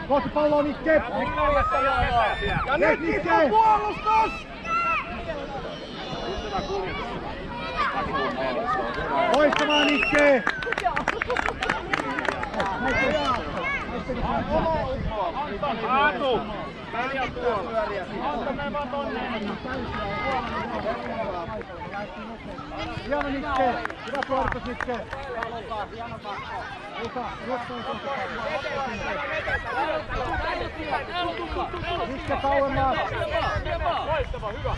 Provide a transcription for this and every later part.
Kohti palloa Nikke! Ja nyt Nikke puolustus! Loistavaa Nikke! Aatu! Peli on tuolla. Antamme vaan tonne. Hieno Nikke! Hyvä suoritus Nikke! Luka, Nikke kauemmas! Loistava, hyvä.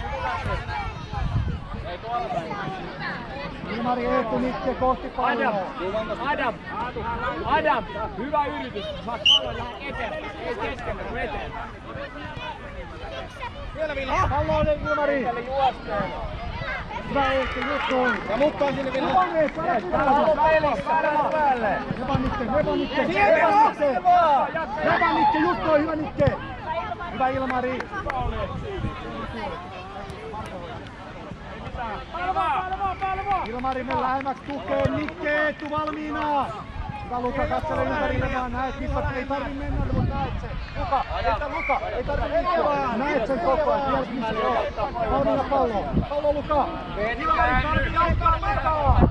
Ilmari Eetu Nikke kohti palloa. Adam, hyvä yritys. Saat pallon lähde eteen. Ei keskellä, kun eteen. Vielä Vilha. Pallo on Ilmari. Hyvä Eetu, just noin. Ja mukaan sinne Vilha. Pallo pelissä, päälle. Hyvä Nikke. Hyvä Nikke, just noin, hyvä Nikke. Hyvä Ilmari. Ilmari me lähemmäksi tukeen, Nikke Eetu valmiina! Hyvä Luka, katsele ympärille vaan, näet missä ei tarvi mennä, mutta näet sen. Luka, ei tarvi mennä, näet sen koko ajan, tiedät missä se on. Valmiina pallo, pallo Luka! Ilmari tarvi jalkaa mukaan!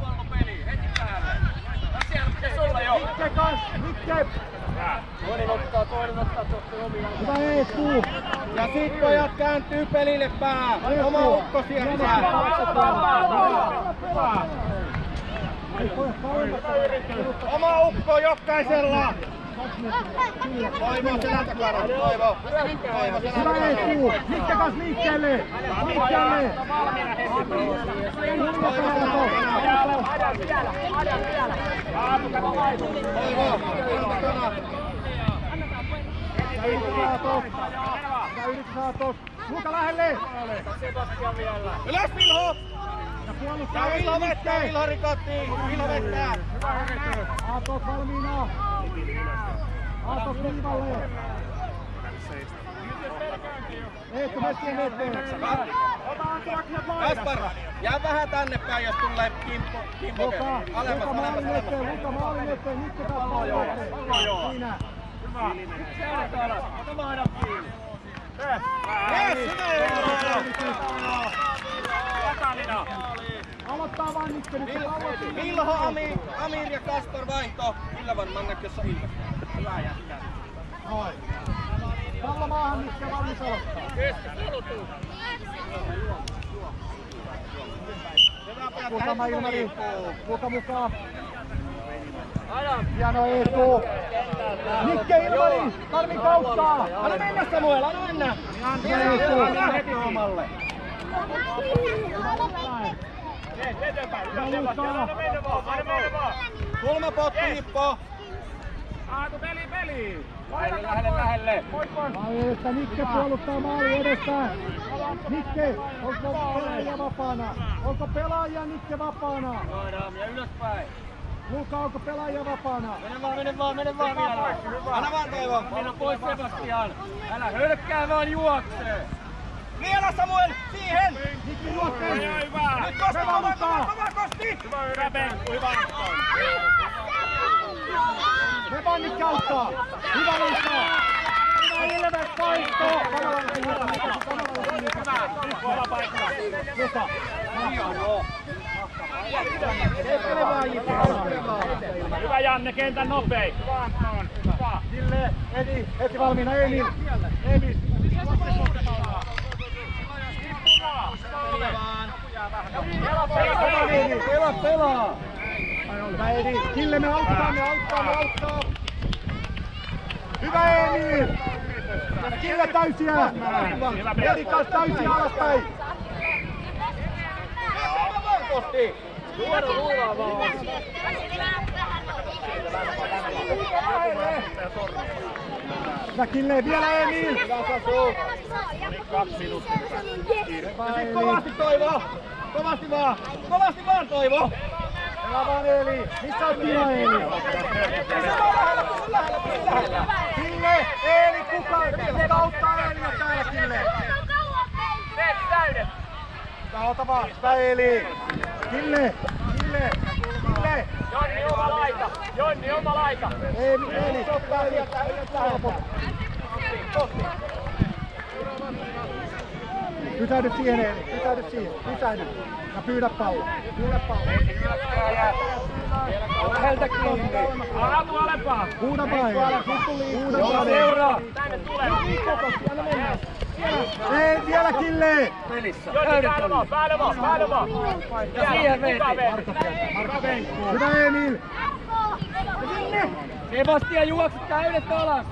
Nikke kans, Nikke! Toinen ottaa tuosta omilla. Hyvä Eetu! Ja sit pojat kääntyy pelille pää. Oma ukko sieltä. Oma ukko jokaisella. Toivo seläntakana. Toivo Hyvä Eetu! Nikke kans liikkeelle! Liikkeelle! Luka lähelle! Ylös Vilho! Ja puolustaa Vilho vettää, Vilho rikottiin! Vilho vettää! Aatos valmiina! Aatos viivalle! Eettu metsien eteen! Kaspar, jää vähän tänne päin, jos tulee Kimpo. Luka maalin eteen, Nikke taas pallo eteen. Siinä. Aloittaa vaan Nikke nyt. Vilho, Amir ja Kaspar vaihto. Kyllä varmaan näkössä Ilves. Hyvä jätkä. Noin. Pallo maahan Nikke valmis aloittaa. Luka Ilmari. Luka mukaan. Hieno Eetu. Nikke Ilmari. Karmin kautta. Anna mennä Samuel, anna mennä. Eetu. Heti omalle. Kulmapottu Nippo. Aatu peli! Lähelle. Vai että Nikke puolustaa maali edestään. Nikke, onko pelaaja vapaana? Onko pelaaja Nikke vapaana? Ja ylöspäin. Luka, onko pelaaja vapaana? Mene vaan vielä. Anna vaan Toivo. Mennä pois Sebastian. Älä hölkkää vaan juoksee. Vielä Samuel, siihen! Nikke juoksee! Hyvä! Nyt Kosti, kova Kosti! Hyvä Penkku, hyvä! Me vaan Nikke auttaa! Hyvä Luka! Hyvä Ilves paikko! Kova paikka! Luka! Hyvä Janne, kentän nopei! Hyvä! Ville, Edi valmiina, Emil! Pelaa! Hyvä Edi! Kille me auttaa! Hyvä Emil! Kille täysiä! Edi kanssa täysiä alaspäin! Kosti! Luoda vaan! Hyvä Kille, vielä Emil! Hyvä Sasu! 2 minuuttia. Kovasti Toivo! Kovasti vaan Toivo! Pelaa vaan Eeli! Missä on tila Eeli? Kille! Eeli kukaan! Kuka auttaa Eeliä täällä Kille? Täydet! Ota vaan! Hyvä Eeli! Kille! Jonni oma laita! Jonni, oma laita. Eeli, ottaa sieltä. Pysähdy siihen, Eeli. Pysähdy. Ja pyydä pallo. Läheltä kiinni. Aaltu alempaa. Huuda päin. Joo, seuraa. Tänne tulee. Anna mennä. Ei, vielä Kille. Pelissä. Jonni, päälle vaan. Ja siihen veti. Marko venkkuu. Hyvä Emil. Sebastian juoksu täydet alas.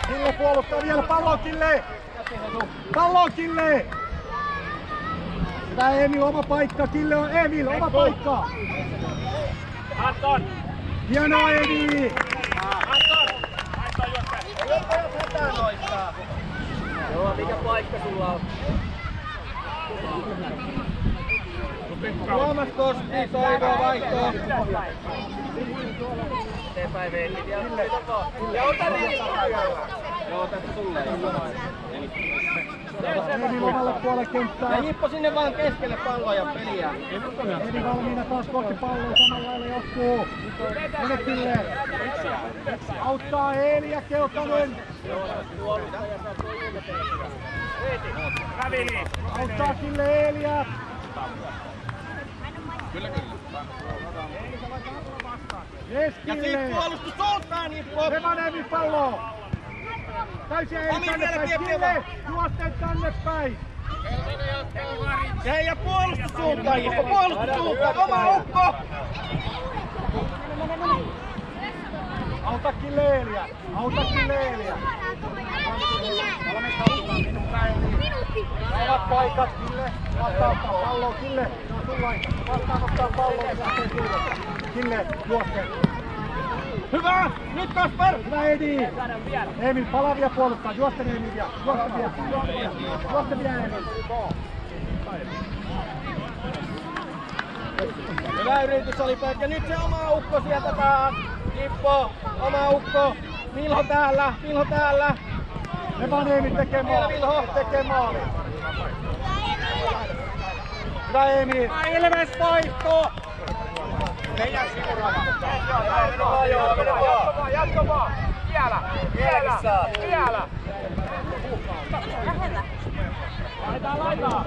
Kille puolustaa vielä. Pallo Kille. Hyvä Emil, oma paikka. Kille on Emil, oma paikka. Anton. Hienoa Emil. Anton juoksee. Joo, mikä paikka sulla on? Kolmas kosti, Toivo vaihtoa. Eteenpäin Veeti vielä. Ja ota niin. Joo, tässä tulee. Emil omalle puolelle kenttää. Ja Jippo sinne vaan keskelle palloa ja peliä. Emil valmiina taas kohti palloa. Samalla lailla jatkuu. Mene Kille. Auttaa Eeliä Keltanen. Ravili. Auttaa Kille Eeliä. Yes, Ja Kille. siitä puolustus sultaan, Jippo. Revaneemi pallo. Täysin ei Omi tänne vielä päin. kieppiä Kille, juosten tänne päin. Ja puolustus suuntaan, Jippo. Puolustus suuntaan. Oma ukko. Auta Kille Eeliä. Samat paikat Kille. Vastaanottaa palloa Kille. Vastaanottaa palloa. Kille, juosten. Hyvä! Nyt Kasper! Hyvä Edi! Emil, palaa vielä puolustaa. Juosten Emil vielä. Juosten vielä Emil. Hyvä yritys oli ja nyt se oma ukko sieltä taas. Jippo, oma ukko. Milho täällä. Revaneemi tekee maali. Hyvä Emil. Ilves vaihto! Jatko vaan. Vielä. Laitaan.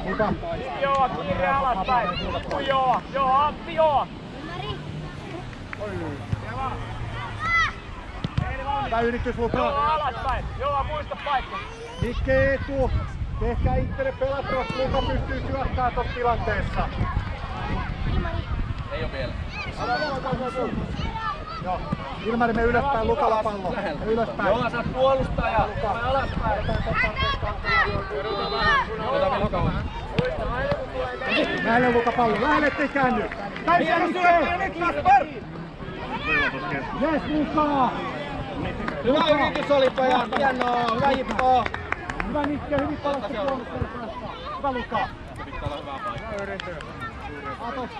Hyvä. Joo, kiire alaspäin. Joo, Antti, joo. Hyvä yritys Joo, Luka. alaspäin. Joo, muista paikka. Mikke etu. Tehkää itselle pelata, jos Luka pystyy syöttämään tuossa tilanteessa. Ei oo vielä. Joo. Ilmari, me ylöspäin, Lukalla pallo. Me ylöspäin. Joo, saat puolustaa ja me alaspäin. Lähelle Luka pallo. Lähelle ettei käänny. Täysin Nyt Kasper! Yes, Luka! Hyvä yritys oli pojat, hienoa, hyvä Jippo. Hyvä Nikke, hyvin palasta puolustelusta. Hyvä Luka. Aatos.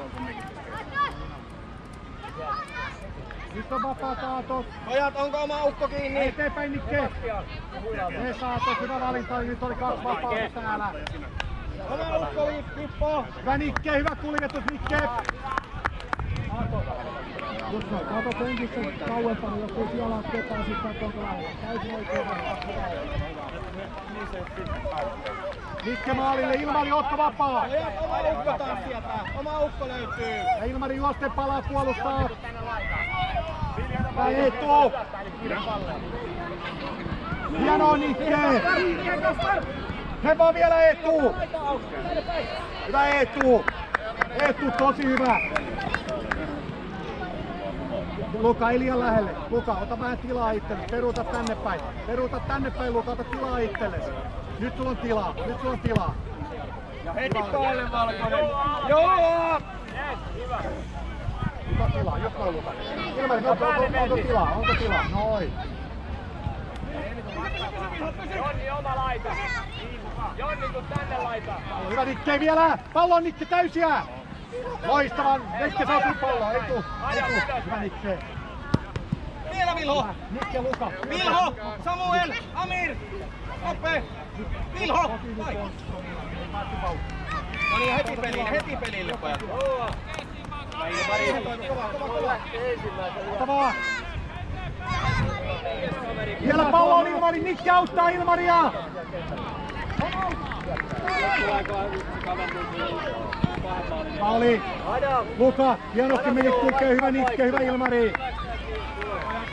Nyt on vapaat Aatos. Pojat, onko oma ukko kiinni? Eteenpäin Nikke. Yes Aatos, hyvä valinta. Nyt oli 2 vapaata täällä. Oma ukko Jippo. Hyvä Nikke, hyvä kuljetus Nikke. Jos katot ensin kauempana, jos ei siellä ole ketään, sitten onko lähellä. Täysin oikein vasta. Nikke maalille, Ilmari Otto vapaa. Oma ukko taas sieltä, oma ukko löytyy. Ja Ilmari juosten palaa puolustaa. Vai ei tuu. Hienoa Nikke. Hepa vielä Eetu. Hyvä Eetu. Eetu tosi hyvä. Luka, ei liian lähelle. Luka, ota vähän tilaa itsellesi. Peruuta tänne päin, Luka, ota tilaa itsellesi. Nyt sulla on tilaa. Ja heti päälle Valkoinen. Joo! Hyvä tilaa, jos on Luka. Ilmari, onko tilaa? Noin. Jonni, oma laita. Jonni, kun tänne laita. Hyvä Nikke vielä. Pallo on Nikke täysiä. Loistavan. Nikke saa palloa. Ei tuu. Hyvä Nikke. Vielä Vilho! Nikke Luka. Vilho! Samuel! Amir! Ope! Vilho! No niin, heti pelille pojat. Kova. Ota vaan. Vielä pallo on Ilmari, Nikke auttaa Ilmaria! Maali! Luka, hienosti menit tukeen, hyvä Nikke, hyvä Ilmari!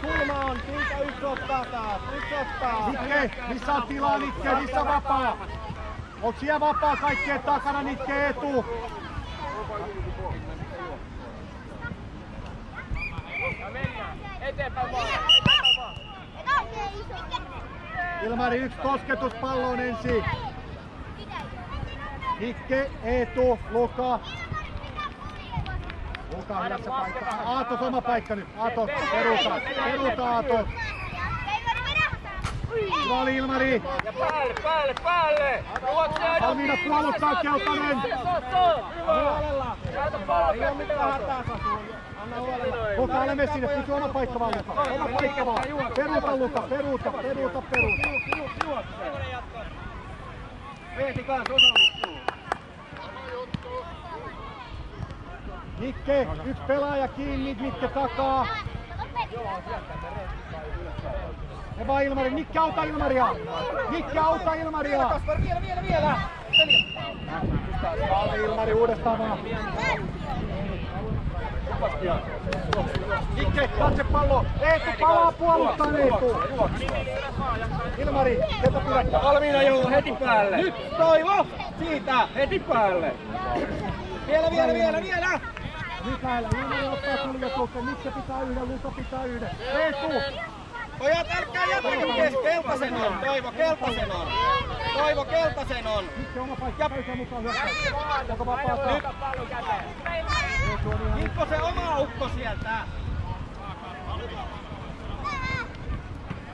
Kulma on, siitä yksi ottaa taas, Nikke, missä on tilaa Nikke, missä on vapaa? Onko siellä vapaa kaikkeen takana Nikke etu? Eteenpäin vaan. Ilmari, yksi kosketus palloon ensin. Nikke, Eetu, Luka. Luka on hyvässä paikka. Aato, sama paikka nyt. Aato, peruuta Aato. Hyvä oli Ilmari. Ja päälle! Valmiina puolustaa Keltanen. Ei oo mitään hätää Sasu. Anna huolella. Luka, ole sinne, pysy oma paikka vaan Luka. Oma paikka vaan. Peruuta Luka, peruuta. Veeti kans osallistuu. Nikke, yksi pelaaja kiinni, Nikke takaa. Ja vaan Ilmari, Nikke auta Ilmaria! Kaspar, vielä! Valli Ilmari uudestaan vaan. Nikke, katse pallo! Eetu palaa puolustaan Eetu! Ilmari, sieltä pidä. Valmiina Joulu, heti päälle. Nyt Toivo! Siitä, heti päälle. Vielä! Nyt lähellä, Ilmari ottaa kuljetuksen, Nikke pitää yhden, Luka pitää yhden. Eetu! Pojat, älkää jättäkö kes, Keltasen on. Toivo, Keltasen on. Nikke oma paikka, täysin mukaan hyökkäys. Onko vapaata? Nyt pallon käteen. Mikko se oma ukko sieltä.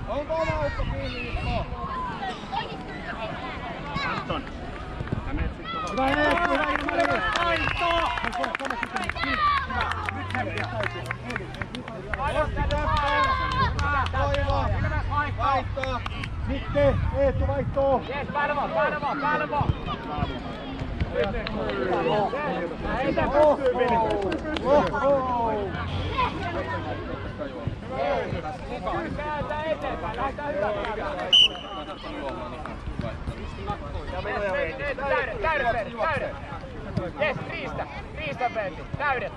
Onko oma ukko kiinni, Mikko? Anton. Hyvä Eetu, hyvä Ilmari! Vaihto! Toivo! Vaihto! Nikke, Eetu vaihtoo! Jes, päälle vaan! Eitä pystyy meni! Kääntää eteenpäin, lähdetään hyvä! Täydet! Jes, riistä Veeti, täydet!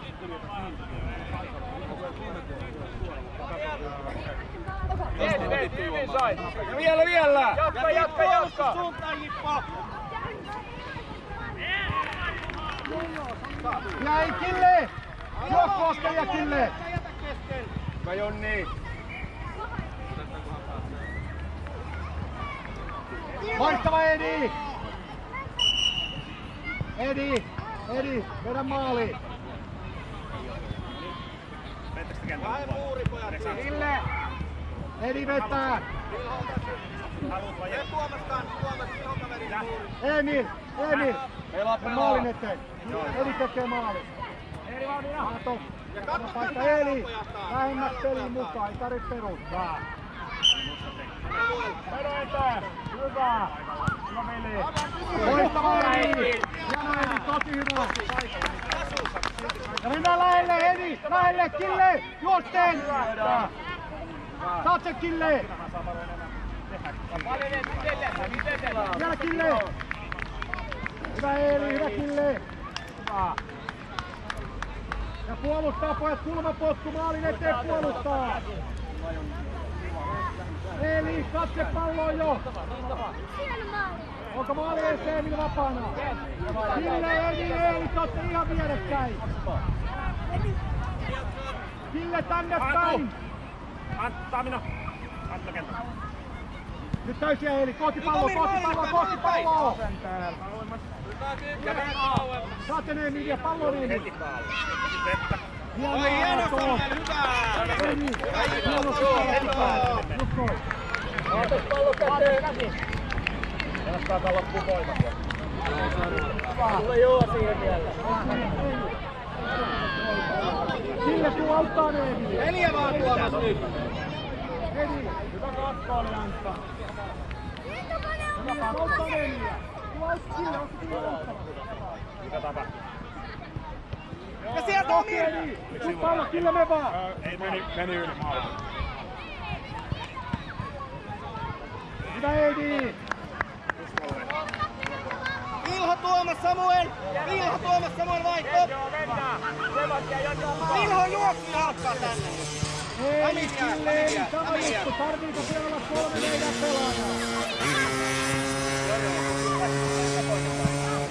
Jes, Veeti, hyvin sait! Ja vielä! Jatka! Suuntaan, Jippo! Jäi Kille! Juokkoaskelia Kille! Jätä kesken! Hyvä Jonni! Vaihtava Edi! Edi, vedä maali! Vähän muuri, pojat! Kille! Edi vetää! Ja Tuomas kans, ilokaveri muuri! Emil! Pelaa! Maalin eteen! Edi tekee maalin! Aato! Ja katso Paikka tämän Eli! pojastaan! Lähemmäs peliin mukaan, ei tarvitse peruuttaa! Meno eteen! Hyvä! Hyvä veli! Loistava Edi! Hieno Edi, tosi hyvä! Ja mennään lähelle Kille! Juosteen! Saat sen Kille! Vielä Kille! Hyvä Eli, hyvä Kille! Hyvä! Ja puolustaa pojat, kulmapotku maalin eteen puolustaa! Eli katse palloon jo! Onko maali edes Emil vapaana? Kille, Eli, katse ihan vierekkäin! Kille tänne päin! Antamina! Antto kenttä! Nyt täysiä Eli, kohti palloa! Saat sen Emil ja pallon Emil! Oi, hieno Samuel, hyvä! Emil! Hienosti pallo! Just noin! Aatos pallo käteen! Tästä loppuu voimat. Tule joo siihen vielä. Kille tuu auttaa ne Emil! 4 vaan Tuomas nyt! Emil! Hyvä katkooli Antta! Hyvä auttaa ne Emilia! Mitä tapahtuu? Ja sieltä on Mirni! Pallo, kyllä me vaan! Ei meni yli maali. Hyvä Eidi! Ilho Tuomas Samuel! Ilho Tuomas Samuel vaihto! Joo, mennään! Sebastian Jotila Ilho juoksi jalkaa tänne! Ei, Kille, ei sama juttu. Tarviiko siellä olla 3 meidän pelaajaa?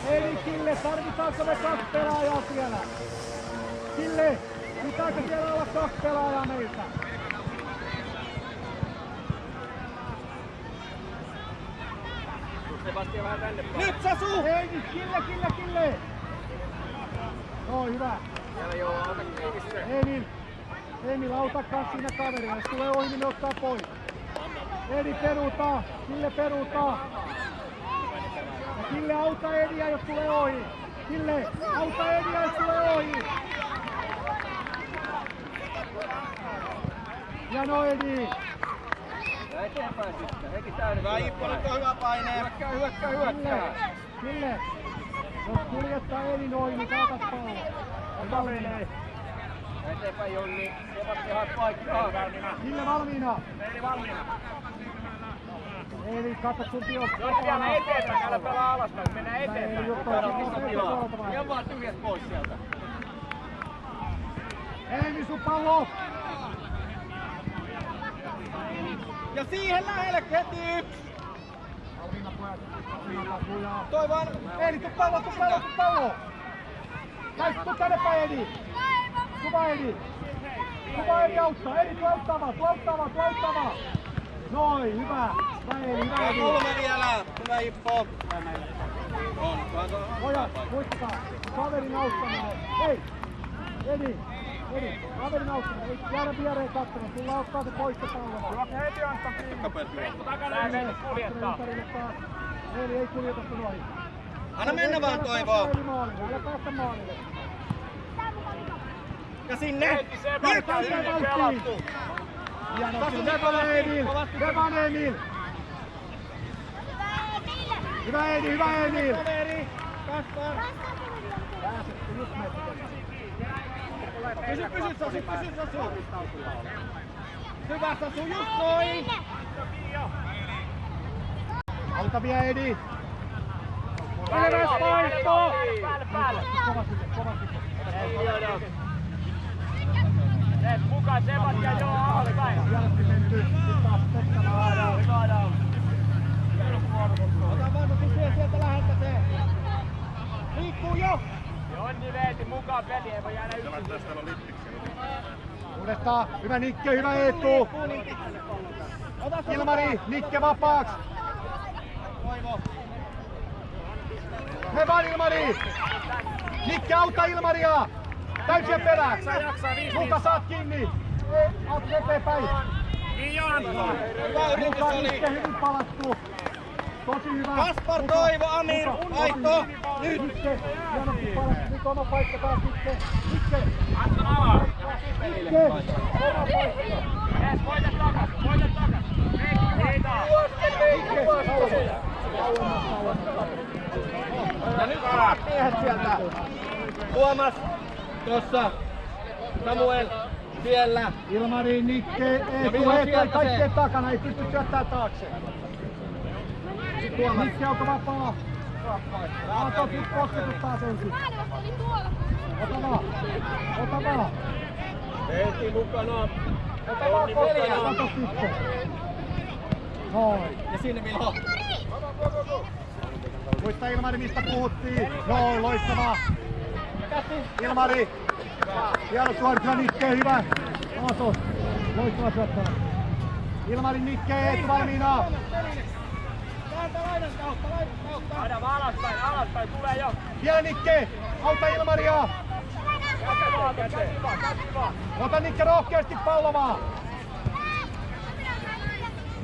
Eli Kille, tarvitaanko me 2 pelaajaa siellä? Kille, pitääkö siellä olla 2 pelaajaa meiltä? Sebastian vähän tänne päin. Nyt Sasu! Ei, Kille! No, hyvä. Siellä joo, auta kiinni se. Emil, auta kans siinä kaveria. Jos tulee ohi, niin ne ottaa pois. Edi peruutaa. Kille peruutaa. Ja Kille auta Ediä, jos tulee ohi. Kille, auta Ediä, jos tulee ohi. Ja no Edi. Ja eteenpäin sitten, heti täyden. Hyvä Ippo, nyt on hyvä paine. Hyökkää. Kille. Jos kuljettaa Edin ohi, niin saatat pallon. Hyvä menee. Eteenpäin Jonni. Sebastian haet paikkaa. Kille valmiina. Eli valmiina. Eli katso sun pios. Jos vielä eteenpäin, älä pelaa alaspäin. Mennään eteenpäin. Ihan vaan tyhjät pois sieltä. Eemi sun pallo. Ja siihen lähelle heti 1. Alviina pojat. Alviina lujaa. Toivon. Eli tuu pallo. Tuu tänne päin Edi. Kuva Edi auttaa. Edi tuauttavaa. Noin, hyvä. Hyvä Edi. 3 vielä. Hyvä Ippo. On. Pojat, muistakaa. Kaverin auttamaan. Hei. Edi. Kaverin auttamaan. Ei jäädä viereen katsomaan. Sulla ottaa se pois se pallo. Heti antaa kiinni. Takana ei mennä kuljettaa. Eli ei kuljeta sun ohi. Anna mennä vaan Toivoa. Älä päästä maalille. Ja sinne. Nyt on pelattu. Hieno, Devan Emil. Hyvä Emil. Kaveri. Kaspar. Pääsetty just Pysy Sasu. Hyvä Sasu, just noin. Auta vielä Edi. Ilves vaihto. Päälle. Kovasti. Teet mukaan Sebastian joo alaspäin. Hienosti menty. Nyt taas Pekka laadaan. Ota vaan siihen sieltä läheltä se. Liikkuu jo. Jonni veeti mukaan peli, ei voi jäädä yksin. Uudestaan. Hyvä Nikke, hyvä Eetu. Ilmari, Nikke vapaaksi. Toivo. He vaan Ilmari. Nikke auta Ilmaria. Täysiä perään. Luka saat kiinni. Auta eteenpäin. Hyvä yritys Luka oli. Nikke hyvin palattu. Tosi hyvä. Kaspar, Toivo, Amir, vaihto. Nyt. Nikke, hienosti palattu. Nyt oma paikka taas Nikke. Aston alas. Nikke. Oma paikka. Ees, voita takas. Riitaa. Ja nyt miehet sieltä. Tuomas. Tossa. Samuel. Siellä. Ilmari, Nikke, Eetu, kaikkien takana. Ei pysty syöttämään taakse. Nikke onko vapaa? Aato, nyt kosketus taas ensin. Ota vaan. Veeti mukana. Ota vaan kosketus. Kato sitten. Noin. Ja sinne Vilho. Muista Ilmari, mistä puhuttiin. Noin, loistavaa. Ilmari. Hieno suoritus, Nikke, hyvä. Aato, loistava syöttävä. Ilmari, Nikke, Eetu valmiina. Aina alaspäin, tulee jo. Vielä Nikke, auta Ilmaria. Käsi vaan. Ota Nikke rohkeasti pallo vaan.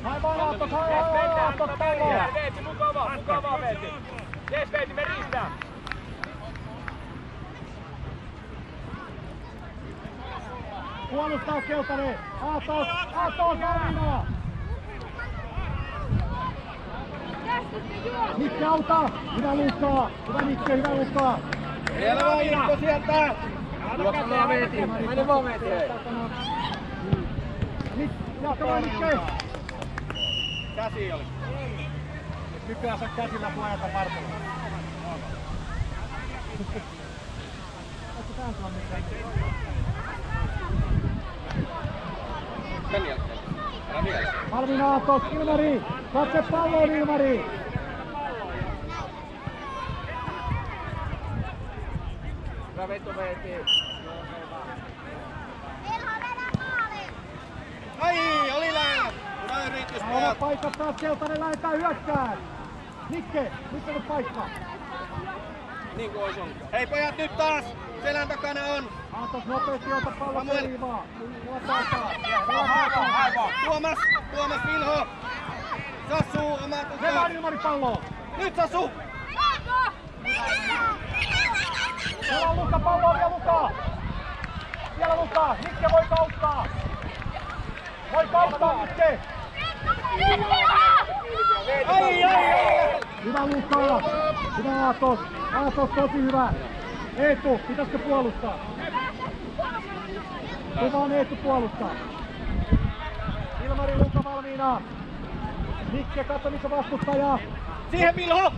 Hai vaan Aatto, Aatto palloa. Veeti, mukavaa Veeti. Jees Veeti, me riistää. Puolustaa Keltanen. Aato valmiina. Nikke auta! Hyvä Luukka! Hyvä Nikke, hyvä Luukka! Vielä vaan Ilkko sieltä! Mene vaan Veeti, hei. Jatka Nikke! Käsi oli. Nykyään sä käsillä suojata Martolla. Sen jälkeen. Älä vielä. Malvina Aatos, Ilmari! Katse palloon Ilmari! Hyvä veto Veeti. Ai, oli lähellä! Hyvä yritys, Olla pojat! paikka taas keltainen, lähdetään hyökkään! Nikke, nyt on paikka! Niin kuin ois on. Hei pojat, nyt taas! Selän takana on! Aatos nopeasti ota pallo Samuel. peliin vaan! Tuomas Vilho! Sassu, oma Se vaan tuka! Ilmari palloon! Nyt Sassu! Siellä on Luka palloa, vielä Luka! Vielä Luka! Nikke voi kauttaa! Voi kauttaa Nikke! Ai! Hyvä Luka! Hyvä Aatos! Aatos tosi hyvä! Eetu, pitäisikö puolustaa? Hyvä on Eetu puolustaa! Ilmari Luka valmiina! Nikke, katso missä vastustaja! Siihen Vilho!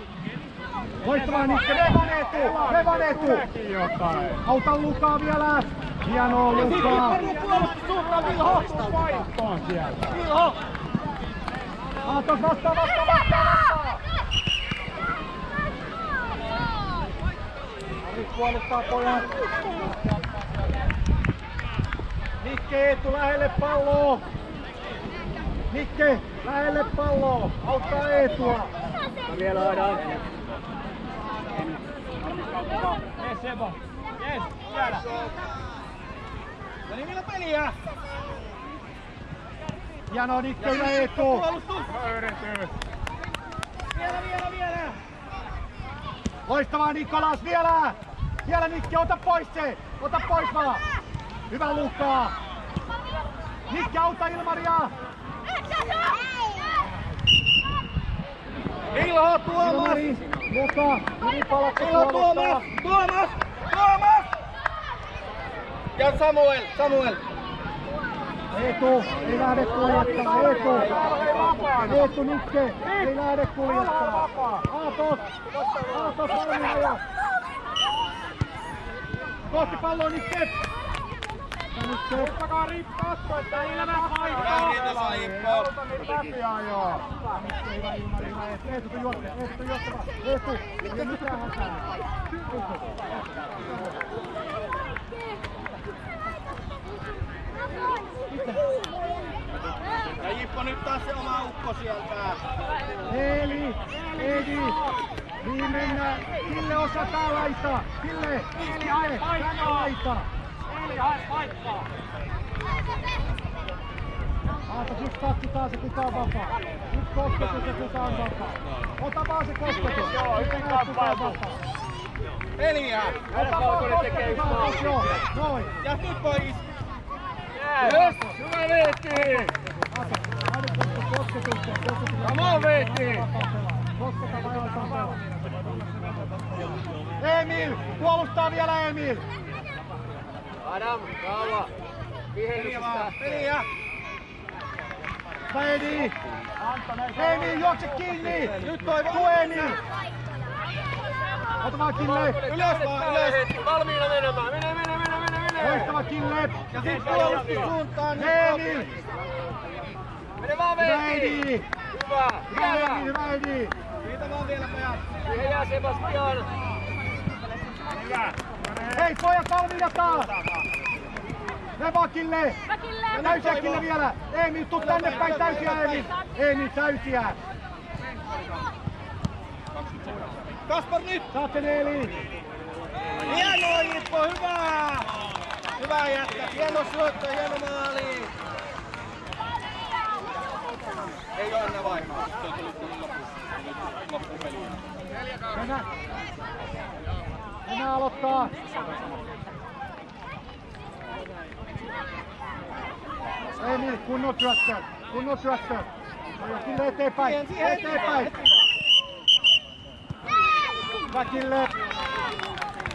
Loistavaa Nikke, Vevan Eetu! Auta Lukaa vielä! Hienoa Lukaa! Puolustus suuntaan Vilho! Vilho! Aatos vastaa! Nyt puolustaa pojat! Nikke Eetu lähelle palloa! Nikke lähelle palloa! Auttaa Eetua! Vielä aidaan. Yes, Seba. Yes, vielä. No niin, vielä peliä! Hienoa Nikke ja Eetu! Puolustus! Vielä! Loistavaa Nikolas vielä! Vielä Nikke, ota pois se! Ota pois vaan! Hyvä Lukaa! Nikke auta Ilmaria! Vilho, Tuomas! Ilmari! Luka! Hyvin palattu Vilho, puolustaa! Tuomas! Ja Samuel! Eetu! Ei lähde kuljettaa! Eetu Nikke! Ei lähde kuljettaa! Aatos valmiina jo! Kohti palloa Nikke! Nikke! Ottakaa rippaatko, että Ilves Hyvä yritys, Aippo! Hyvä Ilmari, hyvä Eetu! Eetu juokseva! Eetu! Ei mitään hätää! Ja Jippo nyt taas se oma ukko sieltä. Edi! Niin mennään! Kille osataan laittaa! Kille! Tänne laita! Eli hae paikkaa. Aatos, nyt katsotaan se kuka on vapaa. Nyt kosketus ja kuka on vapaa. Ota vaan se kosketus. Joo, Nyt hyvin näet kuka on kamppailtu. vapaa. Peliä! Ota vaan kosketus Aatos, joo. Noin. Ja nyt pois! Yes, hyvä Veeti. Aatos, aina kosketus. Come on, Veeti. Kosketa vai aletaan pelaa. Emil! Puolustaa vielä Emil! Adam, rauha. Peliä! Edi! Emil, juokse kiinni! Nyt tuu Emil! Ota vaan Kille! Ylös vaan, ylös! Valmiina menemään. Mene. Loistava Kille! Ja sit puolustus suuntaan! Emil! Mene vaan Hyvä Veeti. Edi! Hyvä. Hyvä Edi! Siitä vaan vielä pojat! Siihen jää Sebastian. Hei pojat valmiina taas! Me vaan Kille! Täysiä Kille vielä! Emil, tuu tänne päin täysiä Emil! Emil, täysiä! Kaspar nyt! Saat sen Eli! Hienoa Jippo, hyvä! Hyvä jätkä, hieno syöttö, hieno maali! Ei oo enää vaihtaa, se on tullut loppupeliin. Enää aloittaa! Emil, kunnon syöttö! Ja Kille eteenpäin! Siihen, Eteenpäin! Backille.